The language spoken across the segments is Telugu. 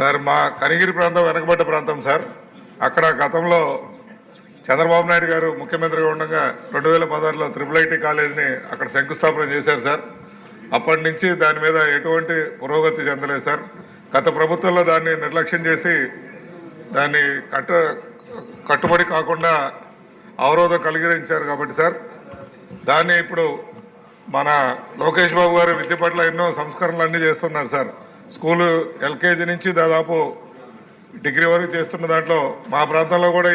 సార్ మా కనిగిరి ప్రాంతం వెనకబడ్డ ప్రాంతం సార్. అక్కడ గతంలో చంద్రబాబు నాయుడు గారు ముఖ్యమంత్రిగా ఉండగా 2016లో IIIT కాలేజీని అక్కడ శంకుస్థాపన చేశారు సార్. అప్పటి నుంచి దాని మీద ఎటువంటి పురోగతి చెందలేదు సార్. గత ప్రభుత్వంలో దాన్ని నిర్లక్ష్యం చేసి దాన్ని కట్టుబడి కాకుండా అవరోధం కలిగించారు కాబట్టి సార్ దాన్ని ఇప్పుడు మన లోకేష్ బాబు గారు విద్య పట్ల ఎన్నో సంస్కరణలు అన్నీ చేస్తున్నారు సార్. స్కూలు ఎల్కేజీ నుంచి దాదాపు డిగ్రీ వరకు చేస్తున్న దాంట్లో మా ప్రాంతంలో కూడా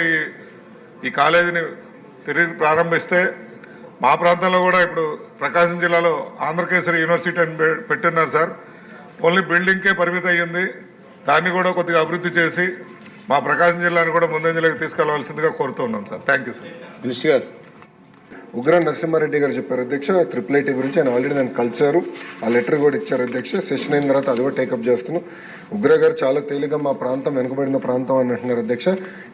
ఈ కాలేజీని తిరిగి ప్రారంభిస్తే మా ప్రాంతంలో కూడా ఇప్పుడు ప్రకాశం జిల్లాలో ఆంధ్రకేసరి యూనివర్సిటీ అని పెట్టున్నారు సార్. ఓన్లీ బిల్డింగ్కే పరిమితం అయ్యింది. దాన్ని కూడా కొద్దిగా అభివృద్ధి చేసి మా ప్రకాశం జిల్లాను కూడా ముందంజలోకి తీసుకెళ్లవలసిందిగా కోరుతున్నాం సార్. Thank you sir. ఉగ్ర నరసింహారెడ్డి గారు చెప్పారు అధ్యక్ష IIIT గురించి. ఆయన ఆల్రెడీ దాన్ని కలిసారు, ఆ లెటర్ కూడా ఇచ్చారు అధ్యక్ష. సెషన్ అయిన తర్వాత అది కూడా టేకప్ చేస్తున్నాం. ఉగ్ర గారు చాలా తేలిగా మా ప్రాంతం వెనుకబడిన ప్రాంతం అని అంటున్నారు అధ్యక్ష.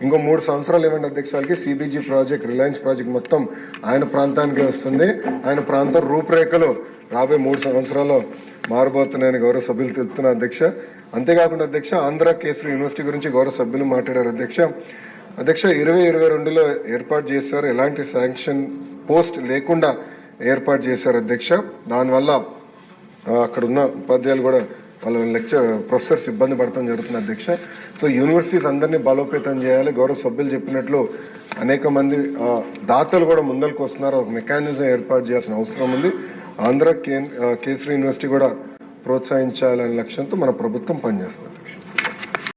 ఇంకో 3 సంవత్సరాలు ఏమండి అధ్యక్ష వాళ్ళకి CBG ప్రాజెక్ట్, రిలయన్స్ ప్రాజెక్ట్ మొత్తం ఆయన ప్రాంతానికి వస్తుంది. ఆయన ప్రాంతం రూపురేఖలు రాబోయే 3 సంవత్సరాల్లో మారబోతున్నాయని గౌరవ సభ్యులు తెలుపుతున్నారు అధ్యక్ష. అంతేకాకుండా అధ్యక్ష ఆంధ్ర కేసరి యూనివర్సిటీ గురించి గౌరవ సభ్యులు మాట్లాడారు అధ్యక్ష. 2022లో ఏర్పాటు చేశారు, ఎలాంటి శాంక్షన్ పోస్ట్ లేకుండా ఏర్పాటు చేశారు అధ్యక్ష. దానివల్ల అక్కడ ఉన్న ఉపాధ్యాయులు కూడా వాళ్ళ ప్రొఫెసర్స్ ఇబ్బంది పడటం జరుగుతుంది అధ్యక్ష. సో యూనివర్సిటీస్ అందరినీ బలోపేతం చేయాలి. గౌరవ సభ్యులు చెప్పినట్లు అనేక మంది దాతలు కూడా ముందరికి వస్తున్నారు. ఒక మెకానిజం ఏర్పాటు చేయాల్సిన అవసరం ఉంది. ఆంధ్ర కేసరి యూనివర్సిటీ కూడా ప్రోత్సహించాలనే లక్ష్యంతో మన ప్రభుత్వం పనిచేస్తుంది.